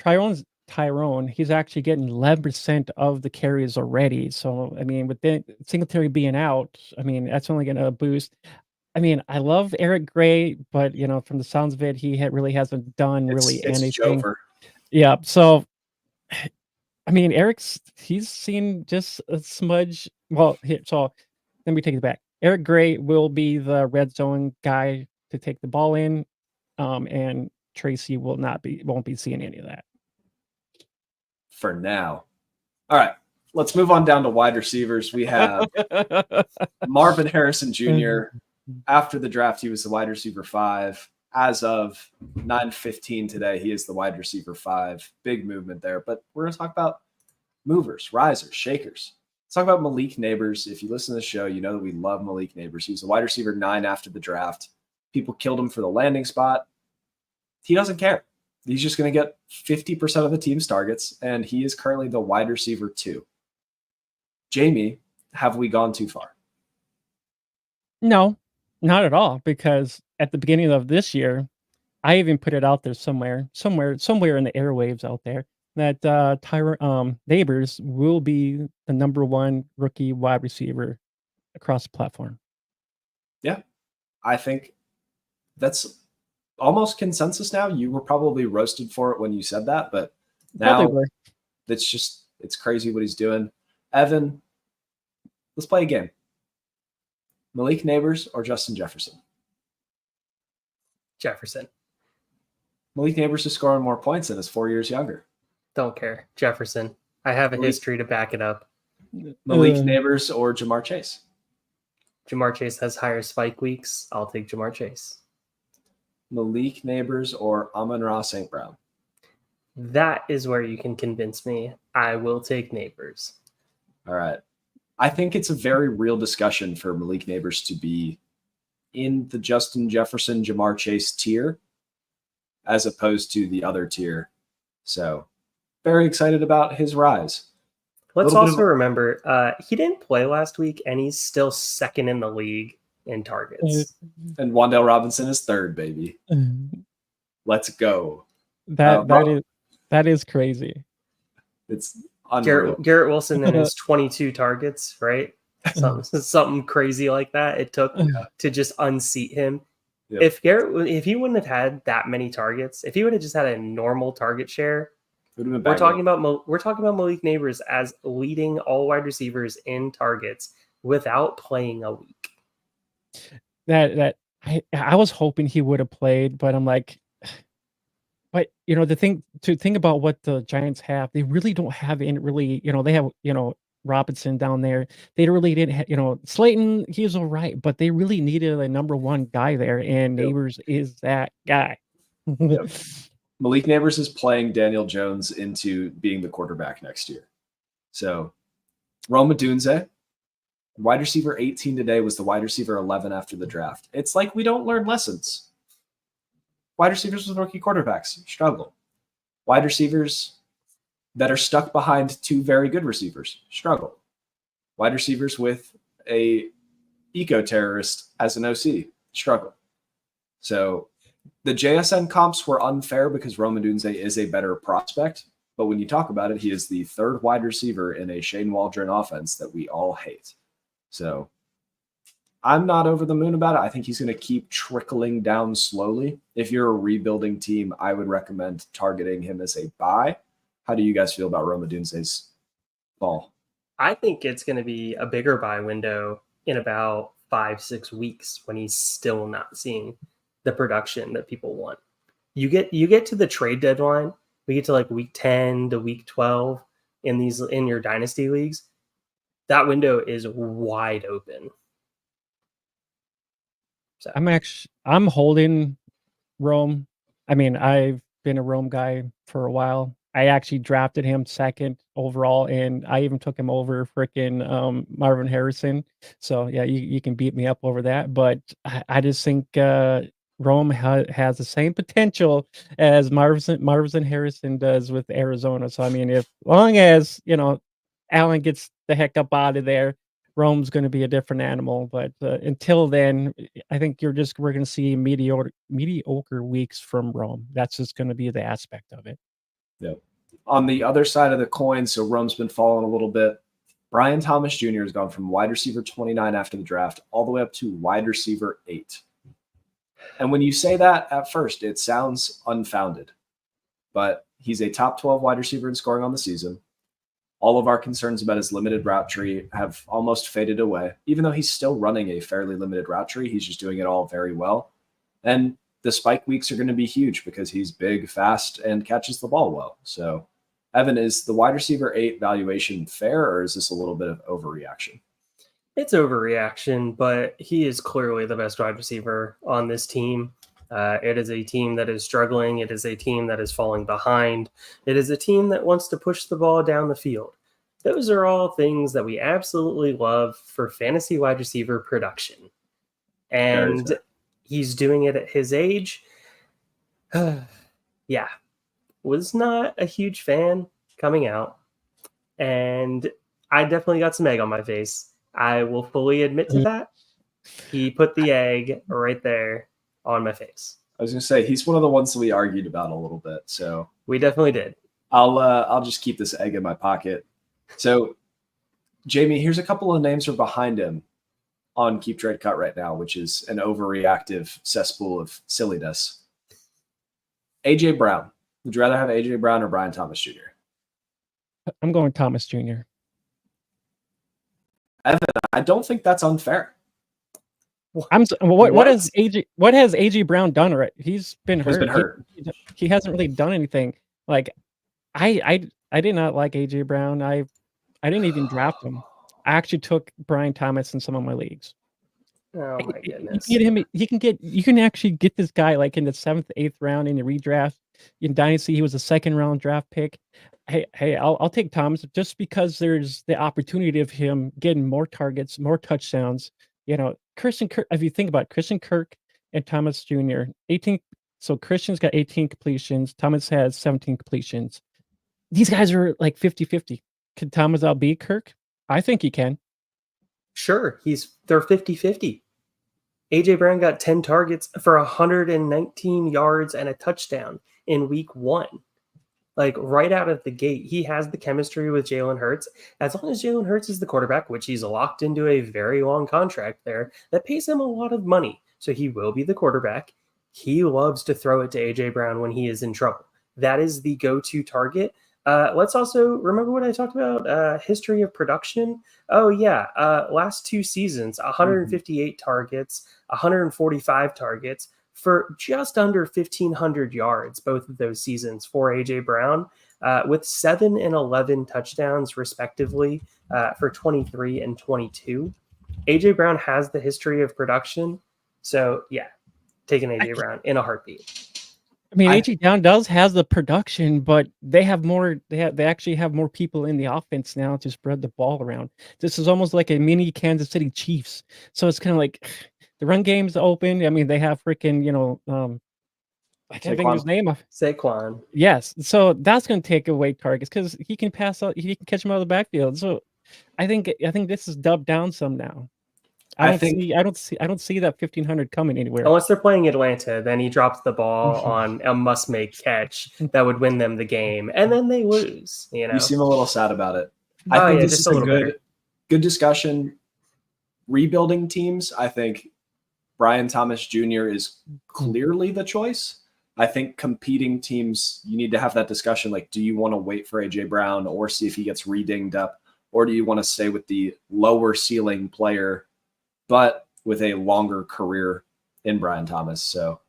Tyrone, he's actually getting 11% of the carries already. So, I mean, with Singletary being out, I mean, that's only going to boost. I mean, I love Eric Gray, but, from the sounds of it, he really hasn't done anything. Yeah. So, I mean, he's seen just a smudge. Well, so let me take it back. Eric Gray will be the red zone guy to take the ball in, and Tracy won't be seeing any of that. For now. All right, let's move on down to wide receivers. We have Marvin Harrison Jr. After the draft, he was the wide receiver 5. As of 9:15 today, he is the wide receiver 5. Big movement there. But we're going to talk about movers, risers, shakers. Let's talk about Malik Neighbors. If you listen to the show, you know that we love Malik Neighbors. He was the wide receiver 9 after the draft. People killed him for the landing spot. He doesn't care. He's just going to get 50% of the team's targets, and he is currently the wide receiver 2. Jamie, have we gone too far? No, not at all, because at the beginning of this year, I even put it out there somewhere in the airwaves out there that Neighbors will be the number one rookie wide receiver across the platform. Yeah, I think that's almost consensus now. You were probably roasted for it when you said that, but Probably now were. it's crazy what he's doing. Evan, let's play a game. Malik Neighbors or Justin Jefferson? Jefferson. Malik Neighbors is scoring more points and is 4 years younger. Don't care. Jefferson. I have a history to back it up. Malik Neighbors or Jamar Chase? Jamar Chase has higher spike weeks. I'll take Jamar Chase. Malik Neighbors or Amon-Ra St. Brown? That is where you can convince me. I will take Neighbors. All right. I think it's a very real discussion for Malik Neighbors to be in the Justin Jefferson, Jamar Chase tier as opposed to the other tier. So very excited about his rise. Let's also remember he didn't play last week, and he's still second in the league in targets. And Wan'Dale Robinson is third, baby. Let's go. That is crazy. It's unreal. Garrett Wilson and his 22 targets, right? Something crazy like that. It took to just unseat him. Yep. If he wouldn't have had that many targets, if he would have just had a normal target share, we're talking about Malik Neighbors as leading all wide receivers in targets without playing a week. I was hoping he would have played, but I'm like, but the thing about what the Giants have, they really don't have any really. They have Robinson down there. They really didn't have, Slayton, he's all right, but they really needed a number one guy there, and Neighbors is that guy. Yep. Malik Neighbors is playing Daniel Jones into being the quarterback next year. So Rome Odunze, wide receiver 18 today, was the wide receiver 11 after the draft. It's like we don't learn lessons. Wide receivers with rookie quarterbacks struggle. Wide receivers that are stuck behind two very good receivers struggle. Wide receivers with a eco-terrorist as an OC struggle. So the JSN comps were unfair because Rome Odunze is a better prospect, but when you talk about it, he is the third wide receiver in a Shane Waldron offense that we all hate. So I'm not over the moon about it. I think he's going to keep trickling down slowly. If you're a rebuilding team, I would recommend targeting him as a buy. How do you guys feel about Rome Odunze's ball? I think it's going to be a bigger buy window in about 5-6 weeks when he's still not seeing the production that people want. You get to the trade deadline. We get to like week 10 to week 12 in your dynasty leagues. That window is wide open. So I'm holding Rome. I mean, I've been a Rome guy for a while. I actually drafted him second overall, and I even took him over freaking Marvin Harrison. So yeah, you can beat me up over that, but I just think Rome has the same potential as Marvin Harrison does with Arizona. So I mean, if long as Allen gets the heck up out of there, Rome's going to be a different animal. But until then, I think we're going to see mediocre weeks from Rome. That's just going to be the aspect of it. Yep. On the other side of the coin, so Rome's been falling a little bit. Brian Thomas Jr. has gone from wide receiver 29 after the draft all the way up to wide receiver 8. And when you say that at first, it sounds unfounded. But he's a top 12 wide receiver in scoring on the season. All of our concerns about his limited route tree have almost faded away. Even though he's still running a fairly limited route tree, he's just doing it all very well. And the spike weeks are going to be huge because he's big, fast, and catches the ball well. So, Evan, is the wide receiver 8 valuation fair, or is this a little bit of overreaction? It's overreaction, but he is clearly the best wide receiver on this team. It is a team that is struggling. It is a team that is falling behind. It is a team that wants to push the ball down the field. Those are all things that we absolutely love for fantasy wide receiver production. And he's doing it at his age. Yeah. Was not a huge fan coming out. And I definitely got some egg on my face. I will fully admit to that. He put the egg right there on my face. I was gonna say he's one of the ones that we argued about a little bit. So We definitely did. I'll just keep this egg in my pocket. So Jamie, here's a couple of names are behind him on Keep Trade Cut right now, which is an overreactive cesspool of silliness. AJ Brown. Would you rather have AJ Brown or Brian Thomas Jr.? I'm going Thomas Jr. Evan, I don't think that's unfair. What has AJ Brown done? Right, he's been hurt. He's been hurt. He hasn't really done anything. Like I did not like AJ Brown. I didn't even draft him. I actually took Brian Thomas in some of my leagues. Oh my goodness. You can actually get this guy like in the 7th, 8th round in the redraft. In Dynasty, he was a 2nd round draft pick. Hey, I'll take Thomas just because there's the opportunity of him getting more targets, more touchdowns. You know, Christian Kirk, if you think about it, Christian Kirk and Thomas Jr., 18. So Christian's got 18 completions. Thomas has 17 completions. These guys are like 50-50. Can Thomas outbeat Kirk? I think he can. Sure, they're 50-50. AJ Brown got 10 targets for 119 yards and a touchdown in week 1. Like right out of the gate, he has the chemistry with Jalen Hurts. As long as Jalen Hurts is the quarterback, which he's locked into a very long contract there, that pays him a lot of money. So he will be the quarterback. He loves to throw it to AJ Brown when he is in trouble. That is the go-to target. Let's also remember what I talked about, history of production. Oh, yeah. Last 2 seasons, 158 targets, 145 targets for just under 1,500 yards, both of those seasons for A.J. Brown, with 7 and 11 touchdowns, respectively, for 23 and 22. A.J. Brown has the history of production. So, yeah, taking A.J. Brown in a heartbeat. I mean, AJ Brown does has the production, but they have more. They actually have more people in the offense now to spread the ball around. This is almost like a mini Kansas City Chiefs. So it's kind of like the run game's open. I mean, they have freaking I can't think of his name. Saquon. Yes, so that's going to take away targets because he can pass out. He can catch them out of the backfield. So I think this is dubbed down some now. I don't see that 1,500 coming anywhere. Unless they're playing Atlanta, then he drops the ball on a must-make catch that would win them the game, and then they lose. You seem a little sad about it. I think this is a good discussion. Rebuilding teams, I think Brian Thomas Jr. is clearly the choice. I think competing teams, you need to have that discussion. Like, do you want to wait for AJ Brown or see if he gets re-dinged up, or do you want to stay with the lower ceiling player but with a longer career in Brian Thomas? So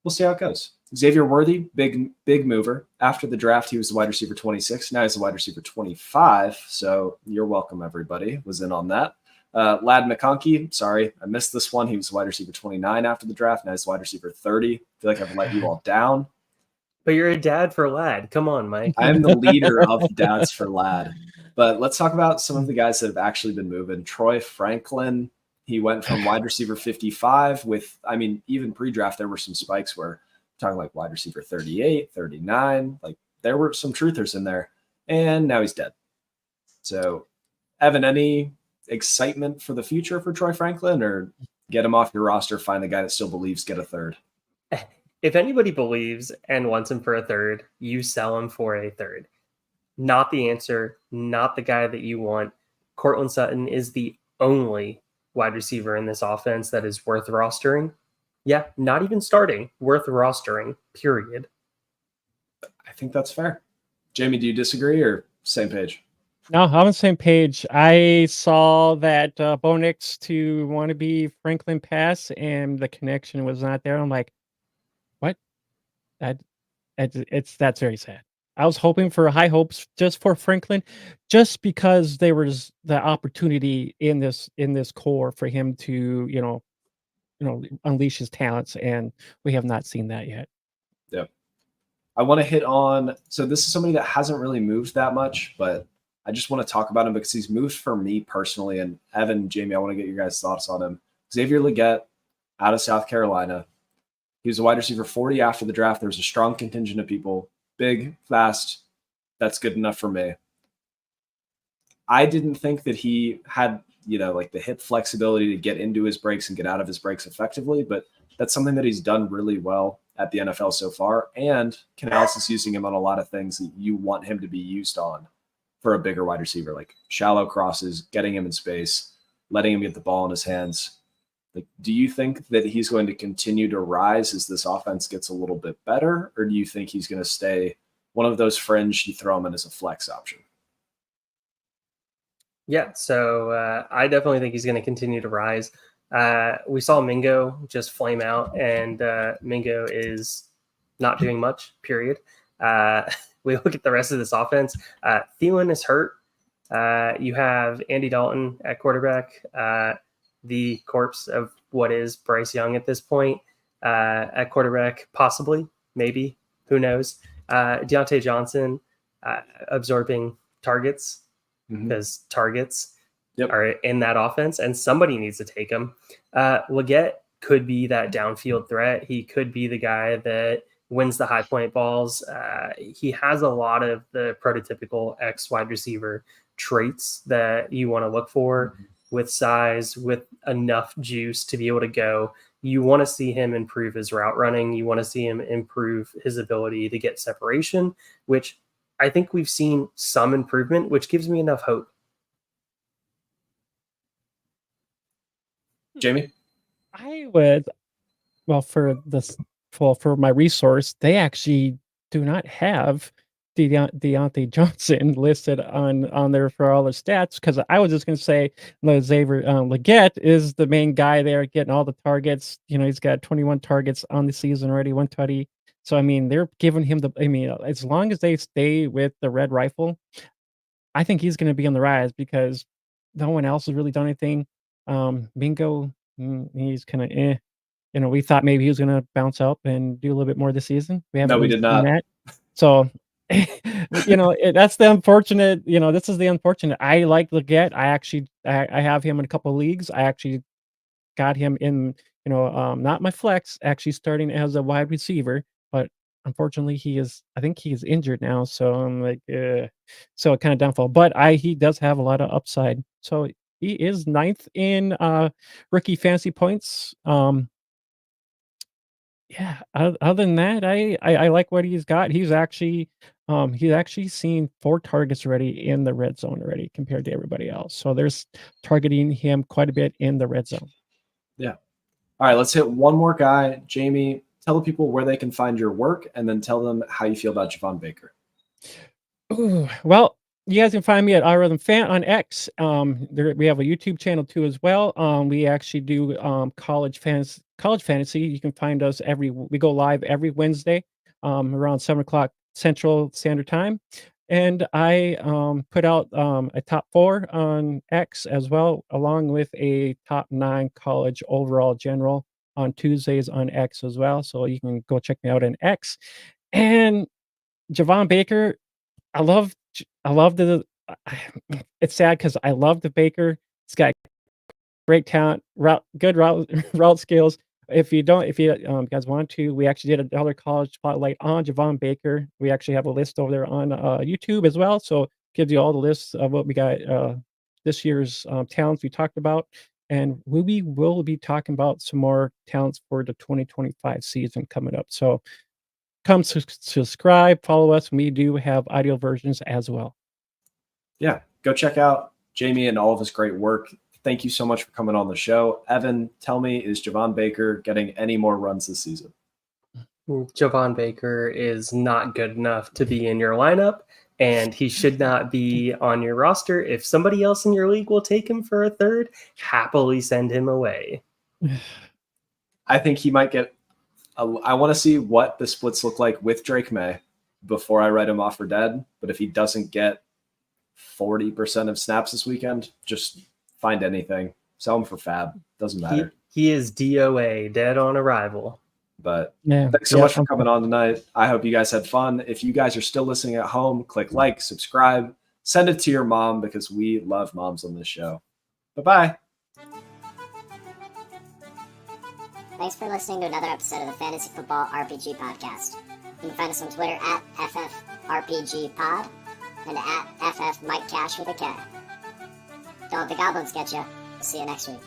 we'll see how it goes. Xavier Worthy, big mover. After the draft, he was the wide receiver 26. Now he's the wide receiver 25. So you're welcome, everybody. Was in on that. Lad McConkey, sorry, I missed this one. He was wide receiver 29 after the draft. Now he's wide receiver 30. I feel like I've let you all down. But you're a dad for Lad. Come on, Mike. I am the leader of dads for Lad. But let's talk about some of the guys that have actually been moving. Troy Franklin, he went from wide receiver 55 with, I mean, even pre-draft, there were some spikes where talking like wide receiver 38, 39. Like there were some truthers in there. And now he's dead. So, Evan, any excitement for the future for Troy Franklin, or get him off your roster, find the guy that still believes, get a third? If anybody believes and wants him for a third, you sell him for a third. Not the answer, not the guy that you want. Cortland Sutton is the only wide receiver in this offense that is worth rostering. Yeah, not even starting, worth rostering, period. I think that's fair. Jamie, do you disagree or same page? No, I'm on the same page. I saw that Bo Nix to wannabe Franklin pass, and the connection was not there. I'm like, what? That's very sad. I was hoping for high hopes just for Franklin, just because there was the opportunity in this core for him to unleash his talents, and we have not seen that yet. Yep. I want to hit on. So this is somebody that hasn't really moved that much, but I just want to talk about him because he's moved for me personally. And Evan, Jamie, I want to get your guys' thoughts on him. Xavier Legette, out of South Carolina. He was a wide receiver 40 after the draft. There was a strong contingent of people. Big, fast. That's good enough for me. I didn't think that he had, like the hip flexibility to get into his breaks and get out of his breaks effectively, but That's something that he's done really well at the NFL so far. And Canales is using him on a lot of things that you want him to be used on for a bigger wide receiver, like shallow crosses, getting him in space, letting him get the ball in his hands. Like, do you think that he's going to continue to rise as this offense gets a little bit better? Or do you think he's going to stay one of those fringe, you throw him in as a flex option? Yeah, so I definitely think he's going to continue to rise. We saw Mingo just flame out, and Mingo is not doing much, period. We look at the rest of this offense. Thielen is hurt. You have Andy Dalton at quarterback, the corpse of what is Bryce Young at this point at quarterback, possibly, maybe, who knows. Deontay Johnson absorbing targets, because targets are in that offense, and somebody needs to take them. Leggett could be that downfield threat. He could be the guy that wins the high point balls. He has a lot of the prototypical X wide receiver traits that you want to look for, with size, with enough juice to be able to go. You want to see him improve his route running. You want to see him improve his ability to get separation, which I think we've seen some improvement, which gives me enough hope. Jamie? I would, well, for my resource, they actually do not have Deontay Johnson listed on there for all the stats, because I was just going to say Leggett is the main guy there getting all the targets. He's got 21 targets on the season already, 120. So, I mean, they're giving him as long as they stay with the red rifle, I think he's going to be on the rise, because no one else has really done anything. Mingo, he's kind of, we thought maybe he was going to bounce up and do a little bit more this season. We did not. That. So, that's the unfortunate, this is the unfortunate. I like Leggett. I have him in a couple of leagues. I actually got him in, not my flex, actually starting as a wide receiver. But unfortunately, I think he is injured now. So I'm like, so kind of downfall. But he does have a lot of upside. So he is 9th in rookie fantasy points. Yeah. Other than that, I like what he's got. He's actually seen 4 targets already in the red zone already compared to everybody else. So there's targeting him quite a bit in the red zone. Yeah. All right. Let's hit one more guy. Jamie, tell the people where they can find your work, and then tell them how you feel about Javon Baker. Ooh, well, you guys can find me at iRhythm Fan on X. We have a YouTube channel too as well. We actually do college fantasy. You can find us we go live every Wednesday around 7:00 Central Standard Time. And I put out a top 4 on X as well, along with a top 9 college overall general on Tuesdays on X as well. So you can go check me out on X. And Javon Baker, I love it's sad because I love the Baker. He's got great talent, good route skills. If you guys want to, we actually did another college spotlight on Javon Baker. We actually have a list over there on YouTube as well. So it gives you all the lists of what we got this year's talents we talked about. And we will be talking about some more talents for the 2025 season coming up. So come subscribe, follow us. We do have audio versions as well. Yeah, go check out Jamie and all of his great work. Thank you so much for coming on the show. Evan, tell me, is Javon Baker getting any more runs this season? Javon Baker is not good enough to be in your lineup, and he should not be on your roster. If somebody else in your league will take him for a third, happily send him away. I think he might get I want to see what the splits look like with Drake May before I write him off for dead. But if he doesn't get 40% of snaps this weekend, just find anything. Sell him for fab. Doesn't matter. He is DOA, dead on arrival. But thanks so much for coming on tonight. I hope you guys had fun. If you guys are still listening at home, click like, subscribe, send it to your mom, because we love moms on this show. Bye-bye. Thanks for listening to another episode of the Fantasy Football RPG Podcast. You can find us on Twitter at FFRPGPod and at FFMikeCash with a K. Don't let the goblins get you. See you next week.